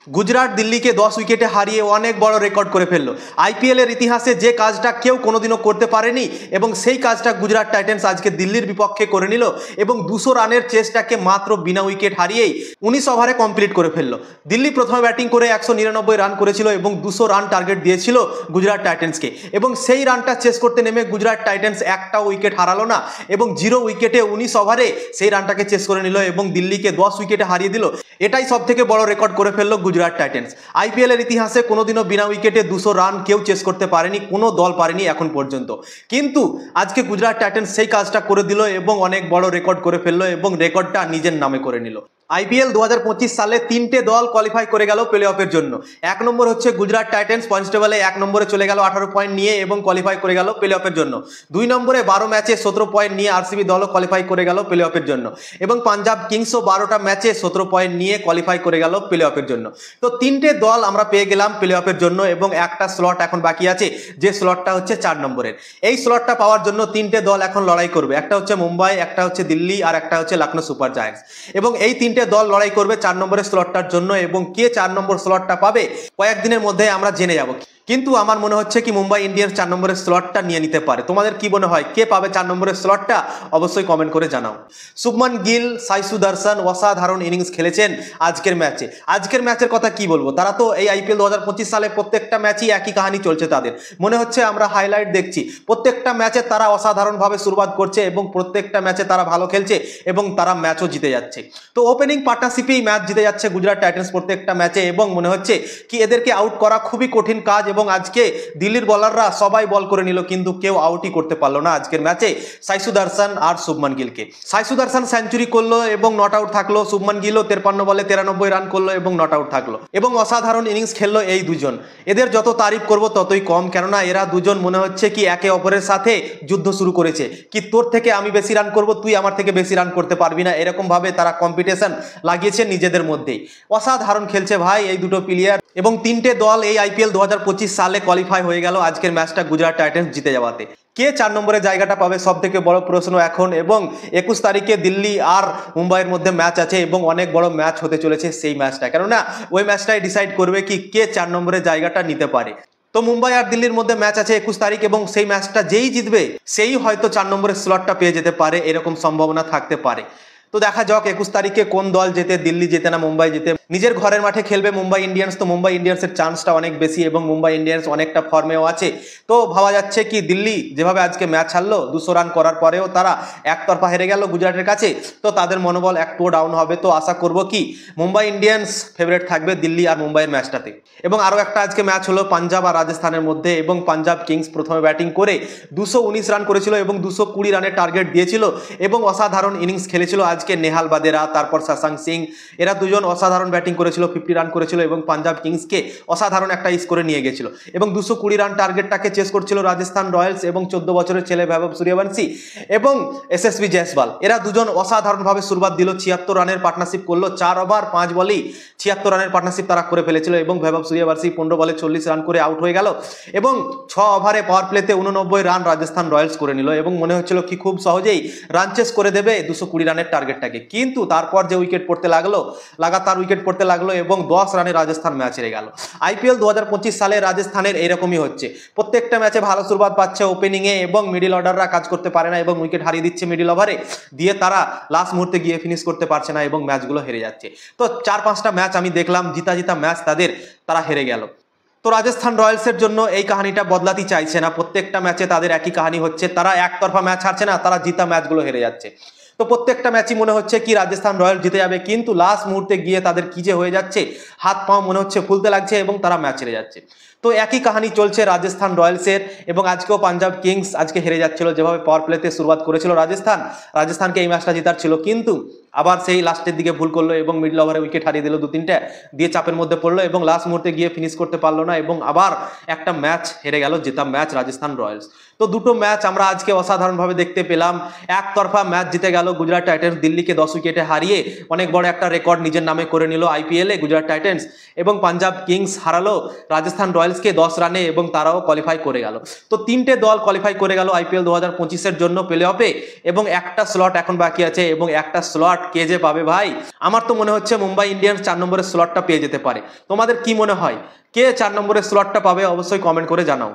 গুজরাট দিল্লিকে 10 উইকেটে হারিয়ে অনেক বড় রেকর্ড করে ফেললো। আইপিএলের ইতিহাসে যে কাজটা কেউ কোনোদিনও করতে পারেনি এবং সেই কাজটা গুজরাট টাইটান্স আজকে দিল্লির বিপক্ষে করে নিল এবং 200 রানের চেসটাকে মাত্র বিনা উইকেট হারিয়েই 19 ওভারে কমপ্লিট করে ফেললো। দিল্লি প্রথমে ব্যাটিং করে 199 রান করেছিল এবং 200 রান টার্গেট দিয়েছিল গুজরাট টাইটান্সকে, এবং সেই রানটা চেস করতে নেমে গুজরাট টাইটান্স একটাও উইকেট হারালো না এবং 0 উইকেটে 19 ওভারে সেই রানটাকে চেস করে নিল এবং দিল্লিকে 10 উইকেটে হারিয়ে দিল। এটাই সব থেকে বড় রেকর্ড করে ফেললো গুজরাট টাইটান্স। আইপিএলের ইতিহাসে কোনোদিনও বিনা উইকেটে 200 রান কেউ চেস করতে পারেনি, কোনো দল পারেনি এখন পর্যন্ত, কিন্তু আজকে গুজরাট টাইটান্স সেই কাজটা করে দিল এবং অনেক বড় রেকর্ড করে ফেললো এবং রেকর্ডটা নিজের নামে করে নিল। আইপিএল 2025 সালে 3টে দল কোয়ালিফাই করে গেল প্লে অফের জন্য। 1 নম্বর হচ্ছে গুজরাট টাইটান্স, পয়েন্টস টেবলে 1 নম্বরে চলে গেল 18 পয়েন্ট নিয়ে এবং কোয়ালিফাই করে গেল প্লে অফের জন্য। 2 নম্বরে 12 ম্যাচে 17 পয়েন্ট নিয়ে আরসিবি দলও কোয়ালিফাই করে গেল প্লে অফের জন্য, এবং পাঞ্জাব কিংসও 12টা ম্যাচে 17 পয়েন্ট নিয়ে কোয়ালিফাই করে গেল প্লে অফের জন্য। তো 3টে দল আমরা পেয়ে গেলাম প্লে অফের জন্য এবং একটা স্লট এখন বাকি আছে, যে স্লটটা হচ্ছে 4 নম্বরের। এই স্লটটা পাওয়ার জন্য 3টে দল এখন লড়াই করবে, একটা হচ্ছে মুম্বাই, একটা হচ্ছে দিল্লি আর একটা হচ্ছে লখনৌ সুপার জায়ান্টস, এবং এই 3টে দল লড়াই করবে 4 নম্বরের স্লটটার জন্য, এবং কে 4 নম্বর স্লটটা পাবে কয়েকদিনের মধ্যে আমরা জেনে যাব। কিন্তু আমার মনে হচ্ছে কি মুম্বাই ইন্ডিয়ান্স 4 নম্বরের স্লটটা নিয়ে নিতে পারে। তোমাদের কি মনে হয় কে পাবে 4 নম্বরের স্লটটা? অবশ্যই কমেন্ট করে জানাও। শুভমান গিল, সাই সুদর্শন অসাধারণ ইনিংস খেলেছেন আজকের ম্যাচে। আজকের ম্যাচের কথা কি বলবো, তারা তো এই আইপিএল 2025 সালে প্রত্যেকটা ম্যাচই একই কাহিনী চলছে তাদের। মনে হচ্ছে আমরা হাইলাইট দেখছি, প্রত্যেকটা ম্যাচে তারা অসাধারণভাবে শুরুয়াত করছে এবং প্রত্যেকটা ম্যাচে তারা ভালো খেলছে এবং তারা ম্যাচও জিতে যাচ্ছে। তো ওপেনিং পার্টনারশিপেই ম্যাচ জিতে যাচ্ছে গুজরাট টাইটান্স প্রত্যেকটা ম্যাচে, এবং মনে হচ্ছে কি এদেরকে আউট করা খুবই কঠিন কাজ, এবং আজকে দিল্লির বলাররা সবাই বল করে নিল কিন্তু কেউ আউটই করতে পারলো না আজকের ম্যাচে সাই সুদর্শন আর শুভমান গিলকে। সাই সুদর্শন সেঞ্চুরি করলো এবং নট আউট থাকলো, শুভমান গিলও 53 বলে 93 রান করলো এবং নট আউট থাকলো, এবং অসাধারণ ইনিংস খেললো এই দুজন। এদের যত তারিফ করবো ততই কম, কেননা এরা দুজন মনে হচ্ছে কি একে অপরের সাথে যুদ্ধ শুরু করেছে, কি তোর থেকে আমি বেশি রান করব, তুই আমার থেকে বেশি রান করতে পারবি না, এরকম ভাবে তারা কম্পিটিশন লাগিয়েছে নিজেদের মধ্যেই। অসাধারণ খেলছে ভাই এই দুটো প্লেয়ার, এবং 3টে দল এই আইপিএল 2025 সালে কোয়ালিফাই হয়ে গেল আজকের ম্যাচটা গুজরাট টাইটান্স জিতে যাওয়াতে। কে 4 নম্বরের জায়গাটা পাবে সব থেকে বড় প্রশ্ন এখন, এবং 21 তারিখে দিল্লি আর মুম্বাইয়ের মধ্যে ম্যাচ আছে এবং অনেক বড় ম্যাচ হতে চলেছে সেই ম্যাচটা, কেননা ওই ম্যাচটাই ডিসাইড করবে কি কে 4 নম্বরের জায়গাটা নিতে পারে। তো মুম্বাই আর দিল্লির মধ্যে ম্যাচ আছে 21 তারিখ, এবং সেই ম্যাচটা যেই জিতবে সেই হয়তো 4 নম্বরের স্লটটা পেয়ে যেতে পারে, এরকম সম্ভাবনা থাকতে পারে। তো দেখা যাক 21 তারিখে কোন দল জেতে, দিল্লি জেতে না মুম্বাই জেতে। নিজের ঘরের মাঠে খেলবে মুম্বাই ইন্ডিয়ান্স, তো মুম্বাই ইন্ডিয়ান্সের চান্সটা অনেক বেশি এবং মুম্বাই ইন্ডিয়ান্স অনেকটা ফর্মেও আছে। তো ভাবা যাচ্ছে কি দিল্লি যেভাবে আজকে ম্যাচ হারলো 200 রান করার পরেও তারা একতরফা হেরে গেল গুজরাটের কাছে, তো তাদের মনোবল একটু ডাউন হবে। তো আশা করব কি মুম্বাই ইন্ডিয়ান্স ফেভারিট থাকবে দিল্লি আর মুম্বাইয়ের ম্যাচটাতে। এবং আরও একটা আজকে ম্যাচ হলো পাঞ্জাব আর রাজস্থানের মধ্যে, এবং পাঞ্জাব কিংস প্রথমে ব্যাটিং করে 219 রান করেছিল এবং 220 রানের টার্গেট দিয়েছিল এবং অসাধারণ ইনিংস খেলেছিল আজকে নেহাল বাদেরা, তারপর শশাঙ্ক সিং, এরা দুজন অসাধারণ ব্যাটিং করেছিল, 50 রান করেছিল এবং পাঞ্জাব কিংসকে অসাধারণ একটা স্কোরে নিয়ে গেছিল। এবং 220 রান টার্গেটটাকে চেস করছিল রাজস্থান রয়্যালস এবং 14 বছরের ছেলে বৈভব সূর্যবংশী এবং এসএসবি জয়সওয়াল, এরা দুজন অসাধারণভাবে শুরুয়াত দিল। 76 রানের পার্টনারশিপ করলো, 4 ওভার 5 বলেই 76 রানের পার্টনারশিপ তারা করে ফেলেছিল, এবং বৈভব সূর্যবংশী 15 বলে 40 রান করে আউট হয়ে গেল, এবং 6 ওভারে পাওয়ার প্লেতে 89 রান রাজস্থান রয়্যালস করে নিল, এবং মনে হচ্ছিল কি খুব সহজেই রান চেস করে দেবে 220 রানের টার্গেটটাকে। কিন্তু তারপর যে উইকেট পড়তে লাগলো, লাগাতার উইকেট পড়তে লাগলো এবং 10 রানে রাজস্থান ম্যাচ হেরে গেল। আইপিএল 2025 সালে রাজস্থানের এরকমই হচ্ছে, প্রত্যেকটা ম্যাচে ভালো শুরুয়াত পাচ্ছে ওপেনিংয়ে এবং মিডিল অর্ডাররা কাজ করতে পারে না এবং উইকেট হারিয়ে দিচ্ছে মিডিল ওভারে, দিয়ে তারা লাস্ট মুহূর্তে গিয়ে ফিনিশ করতে পারছে না এবং ম্যাচগুলো হেরে যাচ্ছে। তো 4-5টা ম্যাচ আমি দেখলাম জিতা ম্যাচ তারা হেরে গেল। তো রাজস্থান রয়্যালসের জন্য এই কাহিনীটা বদলাতে চাইছে না, প্রত্যেকটা ম্যাচে তাদের একই কাহিনী হচ্ছে, তারা একতরফা ম্যাচ হারছে না, তারা জিতা ম্যাচগুলো হেরে যাচ্ছে। তো প্রত্যেকটা ম্যাচই মনে হচ্ছে কি রাজস্থান রয়্যালস জিতে যাবে, কিন্তু লাস্ট মুহূর্তে গিয়ে তাদের কি যে হয়ে যাচ্ছে, হাত পাও মনে হচ্ছে ফুলতে লাগছে এবং তারা ম্যাচ হেরে যাচ্ছে। তো একই কাহিনী চলছে রাজস্থান রয়্যালসের, এবং আজকেও পাঞ্জাব কিংস আজকে হেরে যাচ্ছিল, যেভাবে পাওয়ার প্লেতে শুরুয়াত করেছিল রাজস্থানকে এই ম্যাচটা জেতার ছিল, কিন্তু আবার সেই লাস্টের দিকে ভুল করলো এবং মিডল ওভারে উইকেট হারিয়ে দিল 2-3টে, দিয়ে চাপের মধ্যে পড়লো এবং লাস্ট মুহূর্তে গিয়ে ফিনিশ করতে পারলো না এবং আবার একটা ম্যাচ হেরে গেল, জেতা ম্যাচ রাজস্থান রয়্যালস। তো দুটো ম্যাচ আমরা আজকে অসাধারণভাবে দেখতে পেলাম। একতরফা ম্যাচ জিতে গেল গুজরাট টাইটান্স, দিল্লিকে 10 উইকেটে হারিয়ে অনেক বড় একটা রেকর্ড নিজের নামে করে নিল আইপিএলে গুজরাট টাইটান্স, এবং পাঞ্জাব কিংস হারালো রাজস্থান রয়্যালসকে 10 রানে এবং তারাও কোয়ালিফাই করে গেল। তো 3টে দল কোয়ালিফাই করে গেল আইপিএল 2025-এর জন্য প্লে অফে, এবং একটা স্লট এখন বাকি আছে এবং একটা স্লট কে যে পাবে ভাই। আমার তো মনে হচ্ছে মুম্বাই ইন্ডিয়ান্স 4 নম্বরের স্লটটা পেয়ে যেতে পারে। তোমাদের কি মনে হয় কে 4 নম্বরের স্লটটা পাবে? অবশ্যই কমেন্ট করে জানাও।